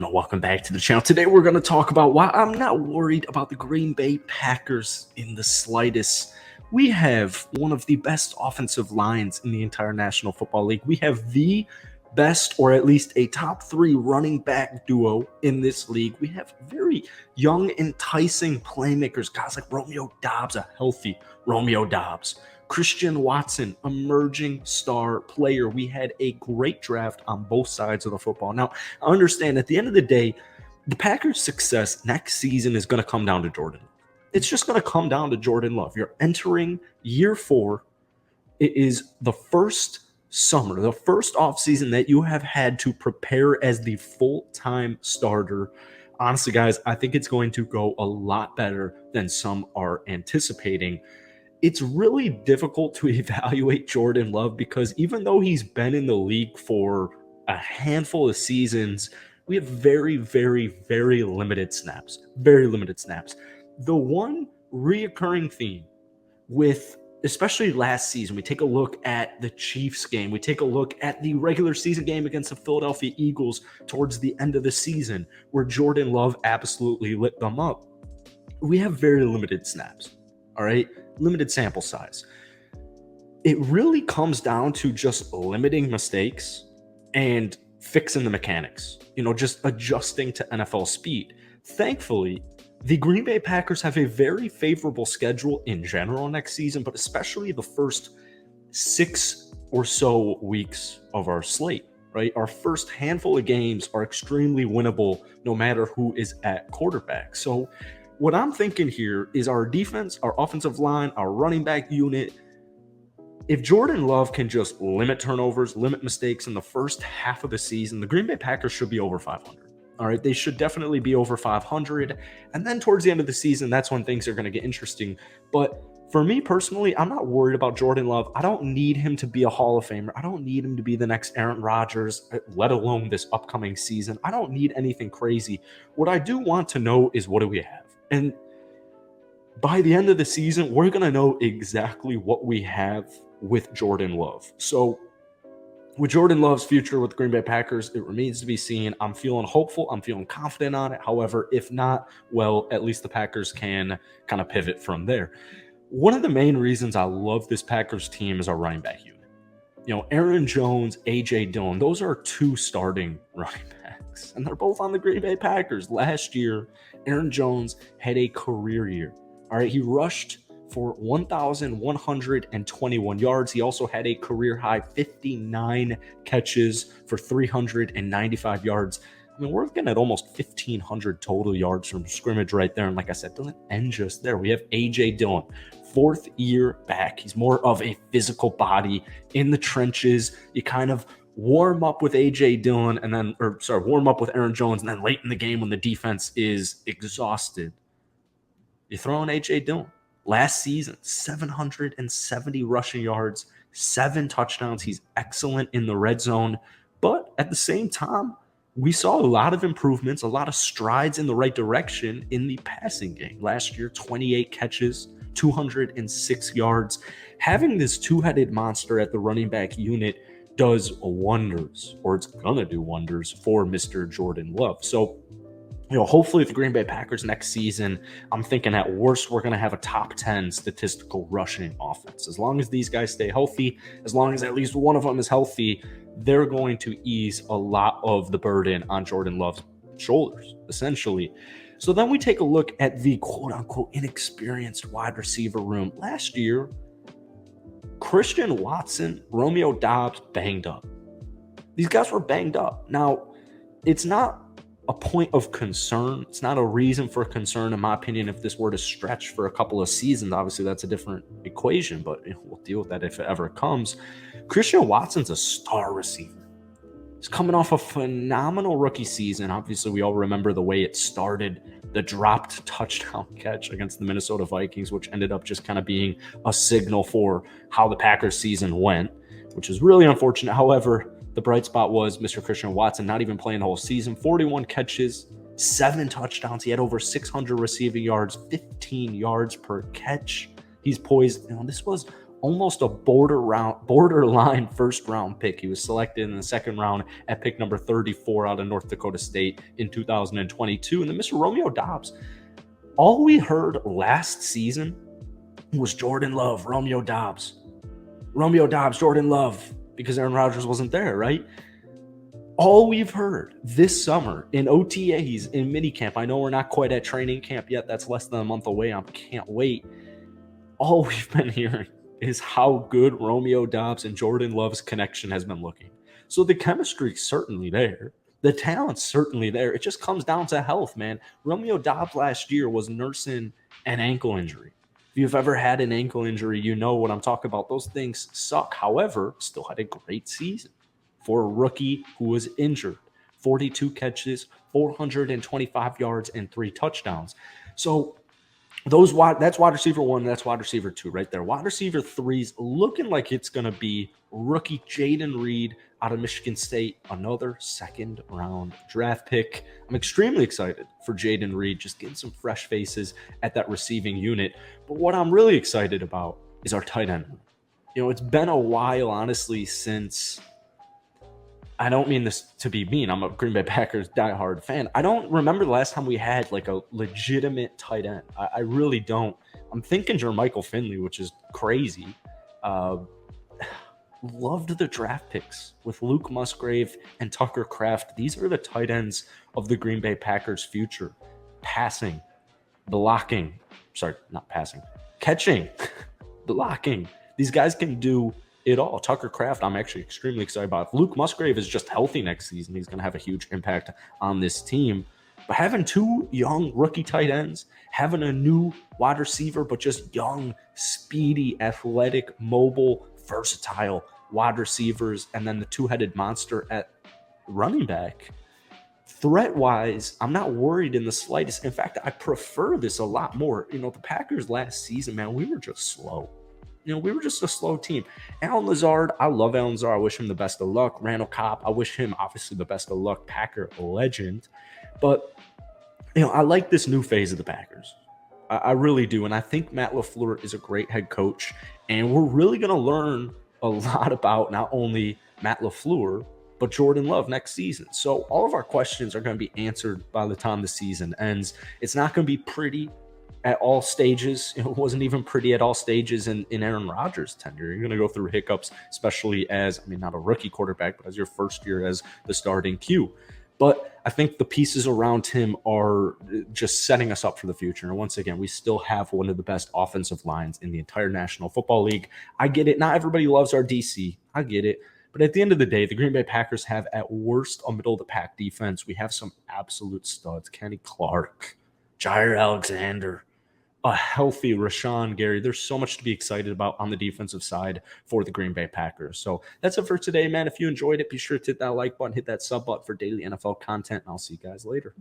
Welcome back to the channel. Today we're going to talk about why I'm not worried about the Green Bay Packers in the slightest. We have one of the best offensive lines in the entire National Football League. We have the best, or at least a top 3 running back duo in this league. We have very young, enticing playmakers, guys like Romeo Doubs, a healthy Romeo Doubs. Christian Watson, emerging star player. We had a great draft on both sides of the football. Now, I understand at the end of the day, the Packers' success next season is going to come down to Jordan. It's just going to come down to Jordan Love. You're entering year 4. It is the first summer, the first offseason that you have had to prepare as the full-time starter. Honestly, guys, I think it's going to go a lot better than some are anticipating. It's really difficult to evaluate Jordan Love because even though he's been in the league for a handful of seasons, we have very, very, very limited snaps. Very limited snaps. The one reoccurring theme with, especially last season, we take a look at the Chiefs game, we take a look at the regular season game against the Philadelphia Eagles towards the end of the season, where Jordan Love absolutely lit them up. We have very limited snaps. All right, limited sample size. It really comes down to just limiting mistakes and fixing the mechanics, just adjusting to NFL speed. Thankfully, the Green Bay Packers have a very favorable schedule in general next season, but especially the first 6 or so weeks of our slate, right? Our first handful of games are extremely winnable no matter who is at quarterback. So what I'm thinking here is our defense, our offensive line, our running back unit. If Jordan Love can just limit turnovers, limit mistakes in the first half of the season, the Green Bay Packers should be over 500. All right, they should definitely be over 500. And then towards the end of the season, that's when things are going to get interesting. But for me personally, I'm not worried about Jordan Love. I don't need him to be a Hall of Famer. I don't need him to be the next Aaron Rodgers, let alone this upcoming season. I don't need anything crazy. What I do want to know is, what do we have? And by the end of the season, we're going to know exactly what we have with Jordan Love. So with Jordan Love's future with the Green Bay Packers, it remains to be seen. I'm feeling hopeful. I'm feeling confident on it. However, if not, well, at least the Packers can kind of pivot from there. One of the main reasons I love this Packers team is our running back unit. Aaron Jones, A.J. Dillon, those are 2 starting running backs, and they're both on the Green Bay Packers. Last year, Aaron Jones had a career year. All right, he rushed for 1,121 yards. He also had a career high 59 catches for 395 yards. I mean, we're looking at almost 1,500 total yards from scrimmage right there. And like I said, doesn't end just there. We have A.J. Dillon, 4th year back. He's more of a physical body in the trenches. You kind of warm up with A.J. Dillon warm up with Aaron Jones, and then late in the game when the defense is exhausted, you throw in A.J. Dillon. Last season, 770 rushing yards, 7 touchdowns. He's excellent in the red zone. But at the same time, we saw a lot of improvements, a lot of strides in the right direction in the passing game. Last year, 28 catches, 206 yards. Having this 2-headed monster at the running back unit does wonders, or it's going to do wonders for Mr. Jordan Love. So, hopefully the Green Bay Packers next season, I'm thinking at worst, we're going to have a top 10 statistical rushing offense. As long as these guys stay healthy, as long as at least one of them is healthy, they're going to ease a lot of the burden on Jordan Love's shoulders, essentially. So then we take a look at the quote-unquote inexperienced wide receiver room. Last year, Christian Watson, Romeo Doubs, banged up. These guys were banged up. Now, it's not a point of concern. It's not a reason for concern, in my opinion, if this were to stretch for a couple of seasons. Obviously, that's a different equation, but we'll deal with that if it ever comes. Christian Watson's a star receiver. He's coming off a phenomenal rookie season. Obviously, we all remember the way it started, the dropped touchdown catch against the Minnesota Vikings, which ended up just kind of being a signal for how the Packers season went, which is really unfortunate. However, the bright spot was Mr. Christian Watson not even playing the whole season. 41 catches, 7 touchdowns. He had over 600 receiving yards, 15 yards per catch. He's poised. This was almost a borderline first round pick. He was selected in the second round at pick number 34 out of North Dakota State in 2022. And then Mr. Romeo Doubs, all we heard last season was Jordan Love, Romeo Doubs, Jordan Love, because Aaron Rodgers wasn't there, right? All we've heard this summer in OTAs, in minicamp, I know we're not quite at training camp yet. That's less than a month away. I can't wait. All we've been hearing is how good Romeo Doubs and Jordan Love's connection has been looking. So the chemistry's certainly there. The talent's certainly there. It just comes down to health, man. Romeo Doubs last year was nursing an ankle injury. If you've ever had an ankle injury, you know what I'm talking about. Those things suck. However, still had a great season for a rookie who was injured. 42 catches, 425 yards, and 3 touchdowns. So that's wide receiver 1, that's wide receiver 2 right there. Wide receiver 3's looking like it's going to be rookie Jayden Reed out of Michigan State, another second-round draft pick. I'm extremely excited for Jayden Reed, just getting some fresh faces at that receiving unit. But what I'm really excited about is our tight end. It's been a while, honestly, since... I don't mean this to be mean. I'm a Green Bay Packers diehard fan. I don't remember the last time we had like a legitimate tight end. I really don't. I'm thinking Jermichael Finley, which is crazy. Loved the draft picks with Luke Musgrave and Tucker Kraft. These are the tight ends of the Green Bay Packers' future. Passing, blocking. Sorry, not passing. Catching, blocking. These guys can do it all. Tucker Kraft, I'm actually extremely excited about. If Luke Musgrave is just healthy next season, he's going to have a huge impact on this team. But having 2 young rookie tight ends, having a new wide receiver, but just young, speedy, athletic, mobile, versatile wide receivers, and then the 2-headed monster at running back, threat-wise, I'm not worried in the slightest. In fact, I prefer this a lot more. The Packers last season, man, we were just slow. We were just a slow team. Allen Lazard, I love Allen Lazard. I wish him the best of luck. Randall Cobb, I wish him obviously the best of luck. Packer legend. But, I like this new phase of the Packers. I really do. And I think Matt LaFleur is a great head coach. And we're really going to learn a lot about not only Matt LaFleur, but Jordan Love next season. So all of our questions are going to be answered by the time the season ends. It's not going to be pretty at all stages. It wasn't even pretty at all stages in Aaron Rodgers' tenure. You're going to go through hiccups, especially as, not a rookie quarterback, but as your first year as the starting Q. But I think the pieces around him are just setting us up for the future. And once again, we still have one of the best offensive lines in the entire National Football League. I get it. Not everybody loves our DC. I get it. But at the end of the day, the Green Bay Packers have at worst a middle-of-the-pack defense. We have some absolute studs. Kenny Clark, Jair Alexander, a healthy Rashawn Gary. There's so much to be excited about on the defensive side for the Green Bay Packers. So that's it for today, man. If you enjoyed it, be sure to hit that like button, hit that sub button for daily NFL content, and I'll see you guys later.